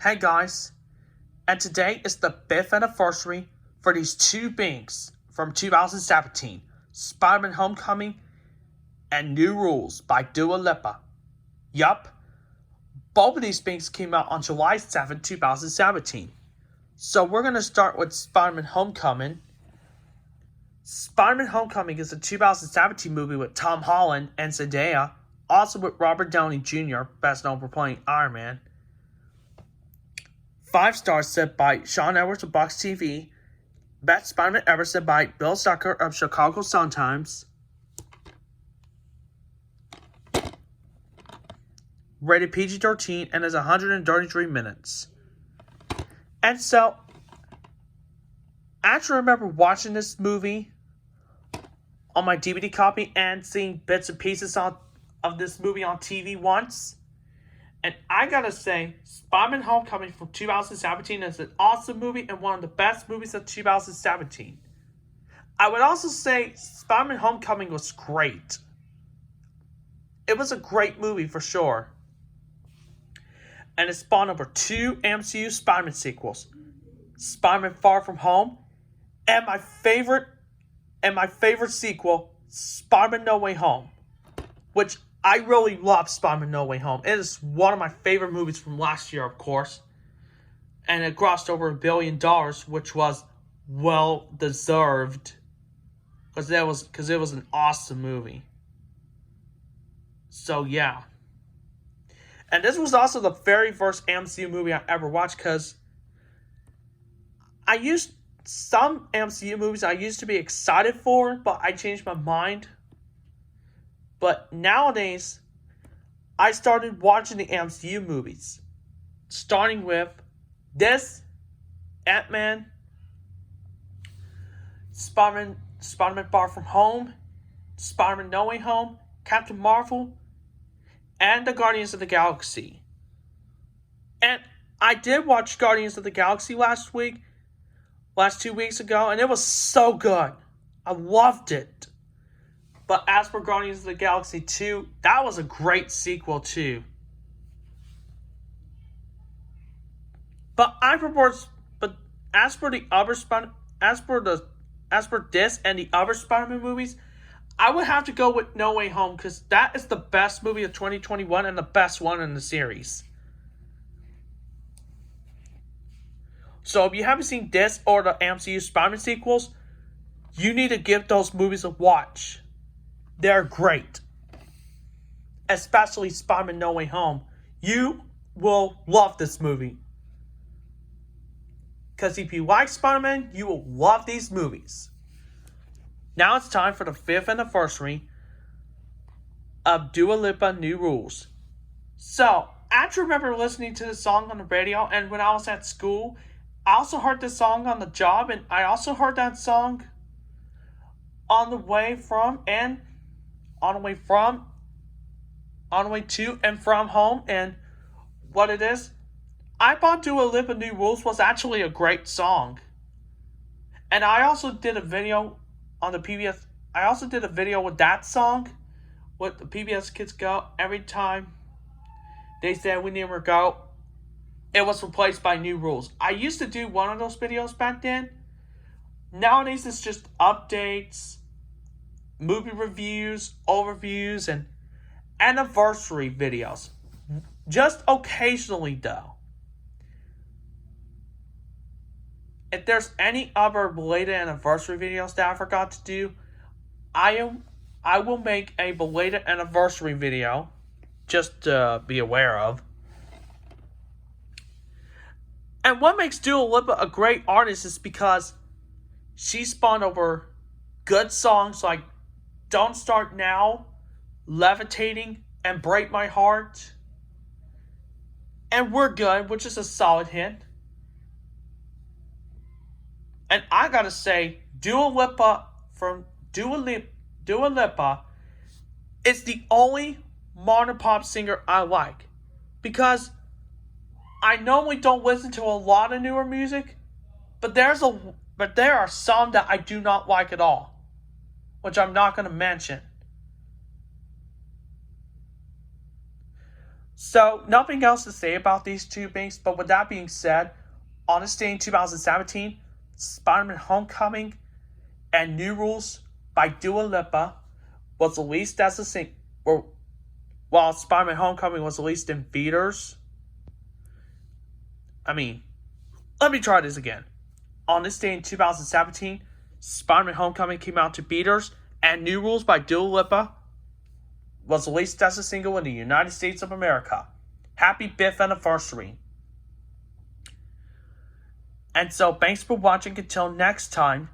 Hey guys, and today is the 5th anniversary for these two beings from 2017, Spider-Man Homecoming and New Rules by Dua Lipa. Yup, both of these beings came out on July 7, 2017. So we're going to start with Spider-Man Homecoming. Spider-Man Homecoming is a 2017 movie with Tom Holland and Zendaya, also with Robert Downey Jr., best known for playing Iron Man. 5 stars said by Sean Edwards of Box TV. Best Spider-Man ever said by Bill Zucker of Chicago Sun-Times. Rated PG-13 and is 133 minutes. And so, I actually remember watching this movie on my DVD copy and seeing bits and pieces of this movie on TV once. And I gotta say, Spider-Man Homecoming from 2017 is an awesome movie and one of the best movies of 2017. I would also say Spider-Man Homecoming was great. It was a great movie for sure. And it spawned over 2 MCU Spider-Man sequels. Spider-Man Far From Home and my favorite sequel, Spider-Man No Way Home, which I really love Spider-Man No Way Home. It is one of my favorite movies from last year, of course. And it grossed over $1 billion, which was well deserved. Because it was an awesome movie. So, yeah. And this was also the very first MCU movie I ever watched, because some MCU movies I used to be excited for, but I changed my mind. But nowadays, I started watching the MCU movies. Starting with this, Ant-Man, Spider-Man Far From Home, Spider-Man No Way Home, Captain Marvel, and the Guardians of the Galaxy. And I did watch Guardians of the Galaxy last 2 weeks ago, and it was so good. I loved it. But as for Guardians of the Galaxy 2, that was a great sequel too. But as for this and the other Spider-Man movies, I would have to go with No Way Home, because that is the best movie of 2021 and the best one in the series. So if you haven't seen this or the MCU Spider-Man sequels, you need to give those movies a watch. They're great. Especially Spider-Man No Way Home. You will love this movie. Because if you like Spider-Man, you will love these movies. Now it's time for the 5th anniversary of Dua Lipa New Rules. So, I actually remember listening to this song on the radio, and when I was at school, I also heard this song on the job, and I also heard that song on the way to and from home. And what it is, I thought Dua Lipa New Rules was actually a great song. And I also did a video on the PBS. I also did a video with that song, with the PBS Kids Go. Every time they said we never go, it was replaced by New Rules. I used to do one of those videos back then. Nowadays it's just updates, movie reviews, overviews, and anniversary videos. Just occasionally, though. If there's any other belated anniversary videos that I forgot to do, I will make a belated anniversary video, just to be aware of. And what makes Dua Lipa a great artist is because she spawned over good songs like Don't Start Now, Levitating, and Break My Heart, and We're Good, which is a solid hit. And I gotta say, Dua Lipa is the only modern pop singer I like. Because I normally don't listen to a lot of newer music, but there are some that I do not like at all, which I'm not going to mention. So, nothing else to say about these two things, but with that being said, on this day in 2017, Spider-Man Homecoming and New Rules by Dua Lipa was released as a single, while Spider-Man Homecoming was released in theaters. Let me try this again. On this day in 2017, Spider-Man Homecoming came out to theaters, and New Rules by Dua Lipa was released as a single in the United States of America. Happy 5th anniversary. And so, thanks for watching. Until next time,